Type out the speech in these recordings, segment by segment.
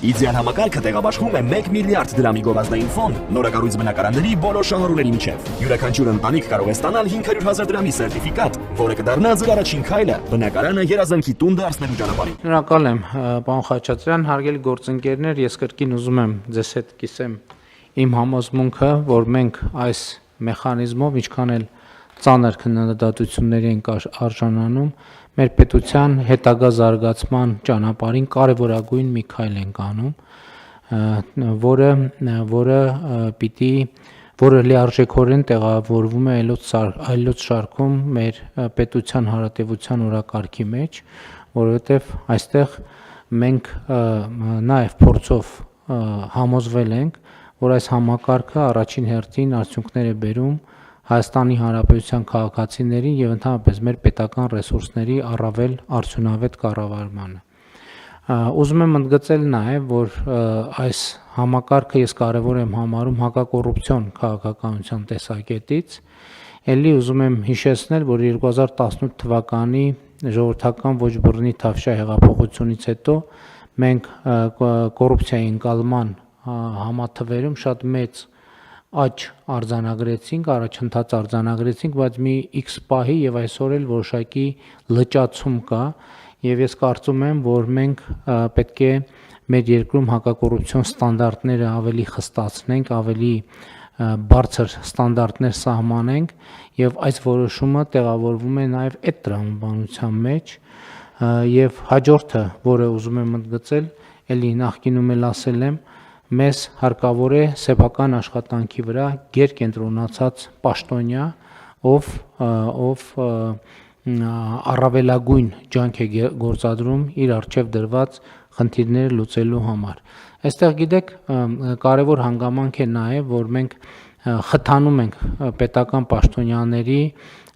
Իդեալ համակարգը տեղաբաշխում է 1 միլիարդ դրամի գովազդային ֆոնդ նորակառույց բնակարանների բոլոր շահառուների միջև։ Յուրաքանչյուր ընտանիք կարող է ստանալ 500,000 դրամի սերտիֆիկատ, որը կդառնա ձեր առաջին քայլը բնակարանը երազանքի տուն դարձնելու ճանապարհին։ Շնորհակալ եմ, պարոն Խաչատրյան, հարգելի գործընկերներ, ես կրկին ուզում եմ ձեզ հետ կիսեմ իմ համոզմունքը, որ մենք այս մեխանիզմով ինչքան էլ ծանր քննադատությունների ենք արժանանում, մեր պետության հետագա զարգացման ճանապարհին կարևորագույն մի քայլ ենք անում, որը լիարժեքորեն տեղավորվում է այլոց շարքում մեր պետության հարատևության օրակարգի մեջ, որովհետև այստեղ մենք նաև փորձով համոզվել ենք, որ այս համակարգը առաջին հերթին արդյունքներ է բերում Հայաստանի Հանրապետության քաղաքացիներին եւ ընդհանրապես մեր պետական ռեսուրսների առավել արդյունավետ կառավարմանը։ Ուզում եմ ընդգծել նաև, որ այս համակարգը ես կարևոր եմ համարում հակակոռուպցիոն քաղաքականության տեսակետից։ Էլի ուզում եմ հիշեցնել, որ 2018 թվականի ժողովրդական ոչ բռնի Թավշյա հեղափոխությունից հետո մենք կոռուպցիայի ընկալման համաթվերում շատ մեծ աճ արձանագրեցինք, առաջընթաց արձանագրեցինք, բայց մի X պահի եւ այսօր էլ որոշակի լճացում կա եւ ես կարծում եմ, որ մենք պետք է մեր երկրում հակակոռուպցիոն ստանդարտները ավելի խստացնենք, ավելի բարձր ստանդարտներ սահմանենք եւ այս որոշումը տեղավորվում է նաեւ այդ տրամաբանության մեջ եւ հաջորդը, որը ուզում եմ ընդգծել, ելի նախկինում էլ ասել եմ, մեզ հարկավոր է սեփական աշխատանքի վրա գերկենտրոնացած պաշտոնյա, ով առավելագույն ջանք է գործադրում իր առջև դրված խնդիրները լուծելու համար։ Այստեղ գիտեք, կարևոր հանգամանք է նաև, որ մենք խթանում ենք պետական պաշտոնյաների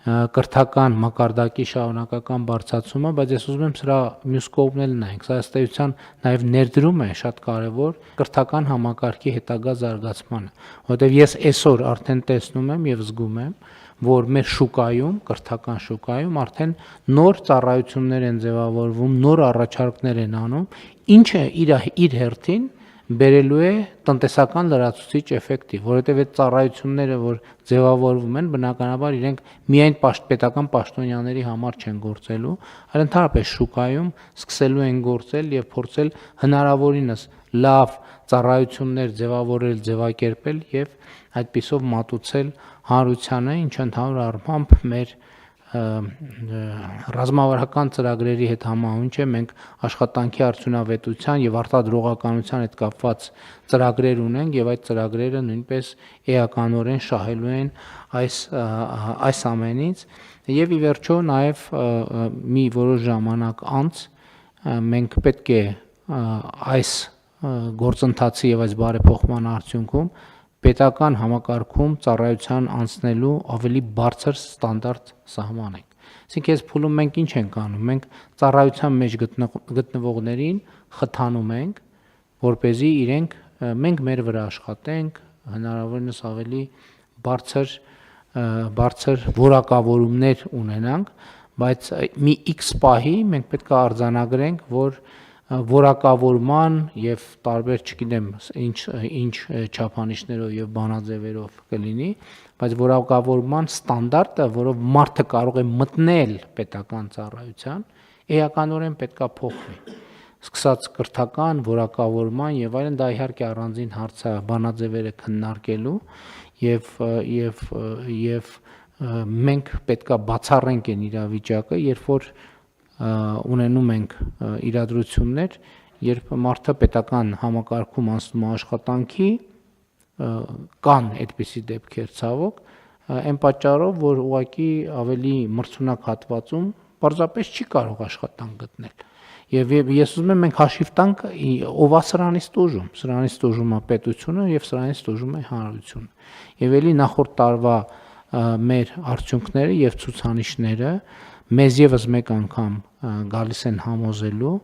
կրթական մակարդակի շարունակական բարձրացումը, բայց ես ուզում եմ սրա մյուս կողմն էլ նայենք։ Սա ըստ էության նաև ներդրում է շատ կարևոր կրթական համակարգի հետագա զարգացմանը, որովհետև ես այսօր արդեն տեսնում եմ եւ զգում եմ, որ մեր շուկայում, կրթական շուկայում արդեն նոր ծառայություններ են ձևավորվում, նոր առաջարկներ են անում, ինչը իր հերթին բերելու է տնտեսական լրացուցիչ էֆեկտի, որովհետև այդ ծառայությունները, որ ձևավորվում են, բնականաբար իրենք միայն պետական պաշտոնյաների համար չեն գործելու, այլ ընդհանրապես շուկայում սկսելու են գործել եւ փորձել հնարավորինս լավ ծառայություններ ձևավորել, ձևակերպել եւ այդպիսով մատուցել հանրությանը, ինչը ընդհանուր առմամբ մեր ռազմավարական ծրագրերի հետ համահունչ է, մենք աշխատանքի արդյունավետության եւ արտադրողականության հետ կապված ծրագրեր ունենք եւ այդ ծրագրերը նույնպես էականորեն շահելու են այս ամենից եւ ի վերջո նաեւ մի որոշ ժամանակ անց մենք պետք է այս գործընթացի եւ այս բարեփոխման արդյունքում պետական համակարգում ծառայության անցնելու ավելի բարձր ստանդարտ սահմանենք։ Այսինքն այս փուլում մենք ինչ ենք անում։ Մենք ծառայության մեջ գտնվողներին խթանում ենք, որպեսզի մենք մեր վրա աշխատենք, հնարավորինս ավելի բարձր որակավորումներ ունենանք, բայց մի X պահի մենք պետք է արձանագրենք, որ որակավորման եւ տարբեր, չգիտեմ, ինչ չափանիշներով եւ բանաձևերով կլինի, բայց որակավորման ստանդարտը, որով մարդը կարող է մտնել պետական ծառայության, էականորեն պետքա փոխվի։ Սկսած կրթական, որակավորման եւ այլն, դա իհարկե առանձին հարց է բանաձևերը քննարկելու եւ մենք պետքա բացառենք այն իրավիճակը, երբ որ ունենում ենք իրադրություններ, երբ մարդը պետական համակարգում անցնում է աշխատանքի, կան այդպիսի դեպքեր ցավոք, այն պատճառով, որ ուղղակի ավելի մրցունակ հատվածում պարզապես չի կարող աշխատանք գտնել։ Եվ ես ուզում եմ մենք հաշիվ տանք ով է սրանից տուժում է պետությունը եւ սրանից տուժում է հանրությունը։ Եվ ելի նախորդ տարվա մեր արդյունքները եւ ցուցանիշները մեզ եւս մեկ անգամ գալիս են համոզելու,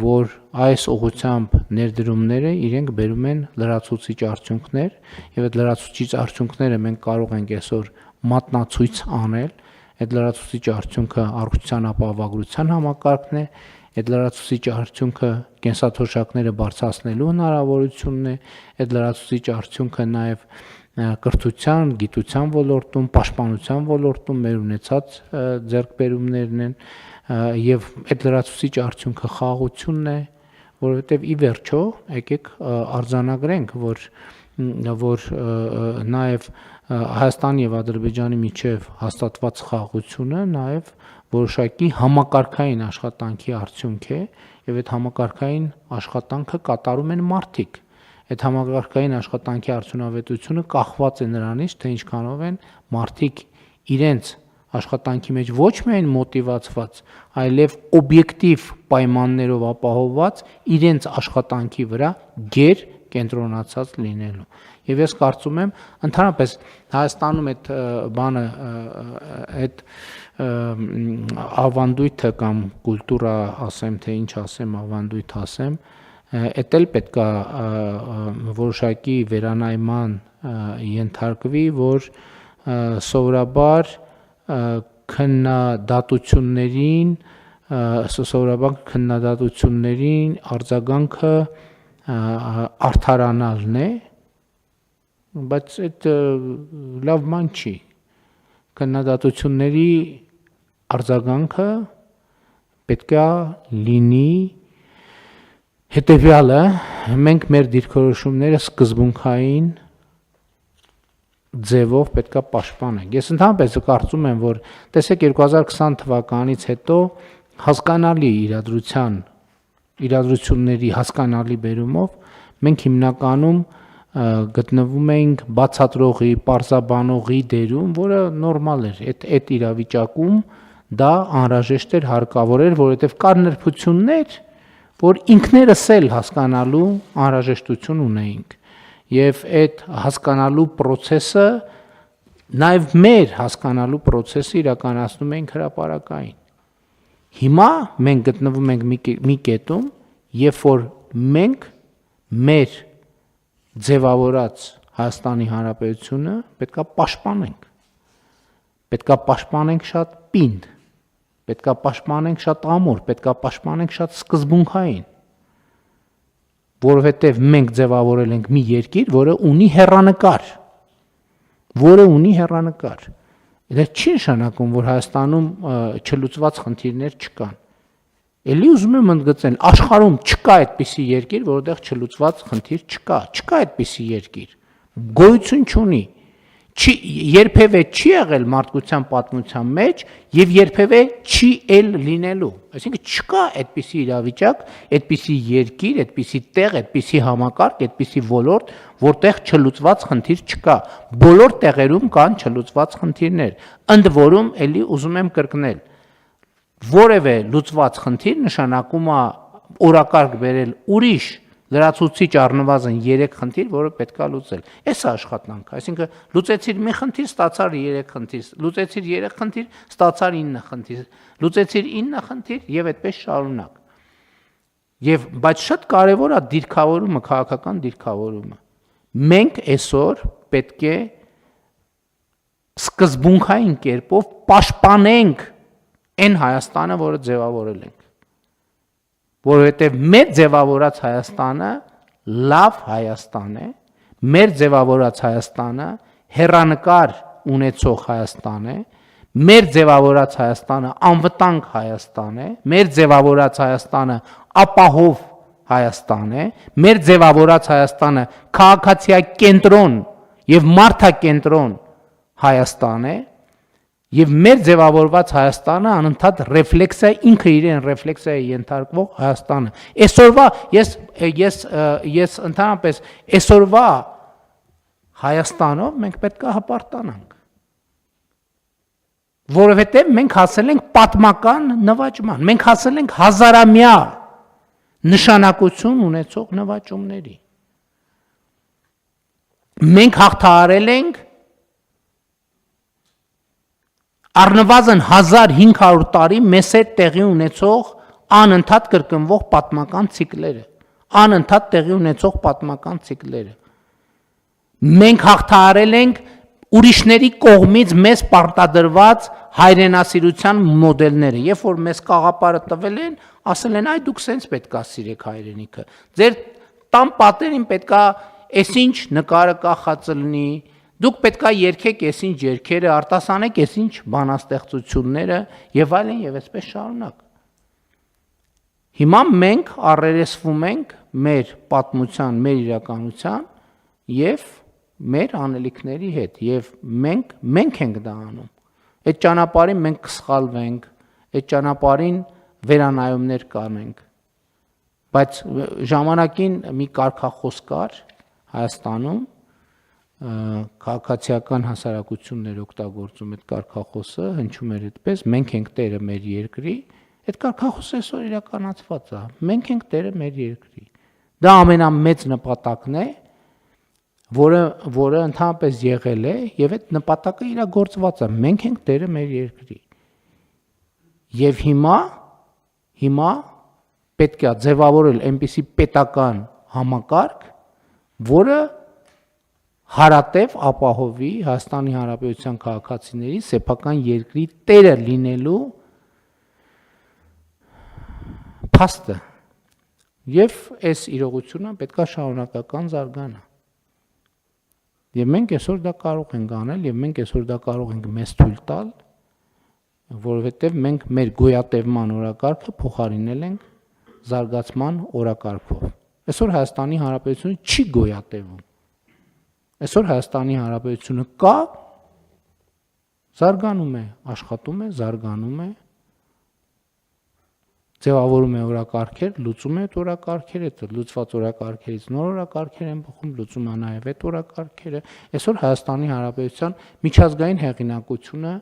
որ այս ուղղությամբ ներդրումները իրենք բերում են լրացուցիչ արդյունքներ եւ այդ լրացուցիչ արդյունքները մենք կարող ենք այսօր մատնացույց անել, այդ լրացուցիչ արդյունքը առողջության ապահովագրության համակարգն է, Այդ լրացուցիչ արդյունքը կենսաթոշակները բարձրացնելու հնարավորությունն է, այդ լրացուցիչ արդյունքը նաև կրթության, գիտության ոլորտում, պաշտպանության ոլորտում մեր ունեցած ձեռքբերումներն են եւ այդ լրացուցիչ արդյունքը խաղաղությունն է, որովհետեւ ի վերջո եկեք արձանագրենք, որ նաեւ Հայաստանի եւ Ադրբեջանի միջև հաստատված խաղաղությունը նաեւ որոշակի համակարգային աշխատանքի արդյունք է եւ այդ համակարգային աշխատանքը կատարում են մարդիկ։ Այդ համակարգային աշխատանքի արդյունավետությունը կախված է նրանից, թե ինչքանով են մարդիկ իրենց աշխատանքի մեջ ոչ միայն մոտիվացված, այլև օբյեկտիվ պայմաններով ապահովված իրենց աշխատանքի վրա գեր կենտրոնացած լինելու։ Եվ ես կարծում եմ, ընդհանրապես Հայաստանում այդ բանը, այդ ավանդույթը կամ կուլտուրա ասեմ, թե ինչ ասեմ, ավանդույթ ասեմ, էդ էլ պետք է որոշակի վերանայման ենթարկվի, որ սովորաբար քննադատություններին արձագանքը արդարանալն է, բայց այդ լավ ման չի։ Քննադատությունների արձագանքը պետք է լինի հետևյալը, մենք մեր դիրքորոշումները սկզբունքային ձևով պետք է պաշտպանենք։ Ես ընդհանրապես կարծում եմ, որ տեսեք 2020 թվականից հետո հասկանալի իրադրությունների հասկանալի բերումով մենք հիմնականում գտնվում ենք բացատրողի, պարզաբանողի դերում, որը նորմալ էր։ Այդ իրավիճակում դա անհրաժեշտ էր, հարկավոր էր, որովհետև կար նրբություններ, որ ինքներս էլ հասկանալու անհրաժեշտություն ունեինք։ Եվ այդ հասկանալու process-ը նաև մեր հասկանալու process-ը իրականացնում ենք հրապարակային։ Հիմա մենք գտնվում ենք մի կետում, երբ որ մենք մեր ձևավորած Հայաստանի Հանրապետությունը պետք է պաշտպանենք։ Պետք է պաշտպանենք շատ պինդ, պետք է պաշտպանենք շատ ամուր, պետք է պաշտպանենք շատ սկզբունքային, որովհետև մենք ձևավորել ենք մի երկիր, որը ունի հեռանկար, Դա չի նշանակում, որ Հայաստանում չլուծված խնդիրներ չկան։ Էլի ուզում եմ ընդգծել, աշխարհում չկա այդպիսի երկիր, որտեղ չլուծված խնդիր չկա այդպիսի երկիր։ Գոյություն չունի։ Երբևէ չի եղել մարդկության պատմության մեջ եւ երբևէ չի էլ լինելու։ Այսինքն չկա այդպիսի իրավիճակ, այդպիսի երկիր, այդպիսի տեղ, այդպիսի համակարգ, այդպիսի ոլորտ, որտեղ չլուծված խնդիր չկա։ Բոլոր տեղերում կան չլուծված խնդիրներ։ Ընդ որում, էլի ուզում եմ կրկնել, որևէ լուծված խնդիր նշանակում է օրակարգ բերել ուրիշ լրացուցիչ առնվազն 3 խնդիր, որը պետք է լուծել։ Էս է աշխատանքը, այսինքն լուծեցիր մի խնդիր, ստացար 3 խնդիր, լուծեցիր 3 խնդիր, ստացար 9 խնդիր, լուծեցիր 9 խնդիր եւ այդպես շարունակ։ Եվ բայց շատ կարեւոր է դիրքավորումը, քաղաքական դիրքավորումը։ Մենք այսօր պետք է սկզբունքային կերպով պաշտպանենք այն Հայաստանը, որը ձևավորել ենք։ Որովհետև մեր ձևավորած Հայաստանը լավ Հայաստան է, մեր ձևավորած Հայաստանը հեռանկար ունեցող Հայաստան է, մեր ձևավորած Հայաստանը անվտանգ Հայաստան է, մեր ձևավորած Հայաստանը ապահով Հայաստան է, մեր ձևավորած Հայաստանը քաղաքացիակենտրոն եւ մարդակենտրոն Հայաստան է, եւ մեր ձևավորված Հայաստանը անընդհատ ռեֆլեքսիա, ինքը իրեն ռեֆլեքսիայի ենթարկվող Հայաստանը։ Այսօրվա ես ընդհանրապես այսօրվա Հայաստանով մենք պետք է հպարտանանք, որովհետեւ մենք հասել ենք պատմական նվաճման, մենք հասել ենք հազարամյա նշանակություն ունեցող նվաճումների։ Մենք հաղթահարել ենք առնվազն 1500 տարի մեզ հետ տեղի ունեցող անընդհատ կրկնվող պատմական ցիկլերը, Մենք հաղթահարել ենք ուրիշների կողմից մեզ պարտադրված հայրենասիրության մոդելները, երբ որ մեզ կաղապարը տվել են, ասել են, այ դուք սենց պետք է սիրեք հայրենիքը։ Ձեր տան պատերին պետք է այսինչ նկարը կախածը լինի, դուք պետք է երգեք այսինչ երգերը, արտասանեք այսինչ բանաստեղծությունները եւ այլն եւ այսպես շարունակ։ Հիմա մենք առերեսվում ենք մեր պատմության, մեր իրականության եւ մեր անելիքների հետ եւ մենք ենք դա անում։ Այդ ճանապարհին մենք կսխալվենք, այդ ճանապարհին վերանայումներ կանենք։ Բայց ժամանակին մի կարգախոս կար Հայաստանում, քաղաքացիական հասարակություններ օգտագործում այդ կարգախոսը, հնչում էր այդպես, մենք ենք տերը մեր երկրի, այդ կարգախոսը այսօր իրականացված է, մենք ենք տերը մեր երկրի։ Դա ամենամեծ նպատակն է, որը ընդհանրապես եղել է եւ այդ նպատակը իրագործված է, մենք ենք տերը մեր երկրի։ Եվ հիմա պետք է ձևավորել այնպիսի պետական համակարգ, որը հարատև ապահովի Հայաստանի Հանրապետության քաղաքացիների սեփական երկրի տերը լինելու փաստը։ Եվ այս իրողությունը պետք է շարունակական զարգանա։ Եվ մենք այսօր դա կարող ենք անել, եւ մենք այսօր դա կարող ենք մեզ թույլ տալ, որովհետեւ մենք մեր գոյատևման օրակարգը փոխարինել ենք զարգացման օրակարգով։ Այսօր Հայաստանի Հանրապետությունը չի գոյատևում։ Այսօր Հայաստանի Հանրապետությունը կա, զարգանում է, աշխատում է, զարգանում է, ձևավորում է օրակարգեր, լուծում է այդ օրակարգերը, լուծված օրակարգերից նոր օրակարգեր են բխում, լուծում է նաև այդ օրակարգերը։ Այսօր Հայաստանի Հանրապետության միջազգային հեղինակությունը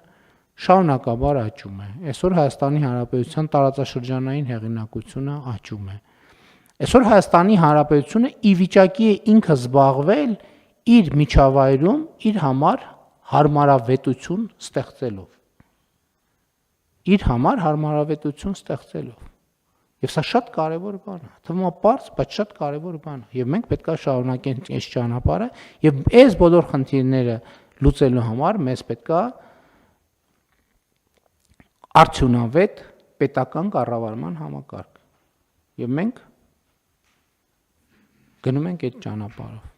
շարունակաբար աճում է։ Այսօր Հայաստանի Հանրապետության տարածաշրջանային հեղինակությունը աճում է։ Այսօր Հայաստանի Հանրապետությունը ի վիճակի է ինքը զբաղվել իր միջավայրում իր համար հարմարավետություն ստեղծելով։ Իր համար հարմարավետություն ստեղծելով։ Եվ սա շատ կարևոր բան է, թվում է պարզ, բայց շատ կարևոր բան է, եւ մենք պետք է շարունակենք այս ճանապարհը, եւ այս բոլոր խնդիրները լուծելու համար մեզ պետք է արդյունավետ պետական կառավարման համակարգ։ Եվ մենք գնում ենք այդ ճանապարհով։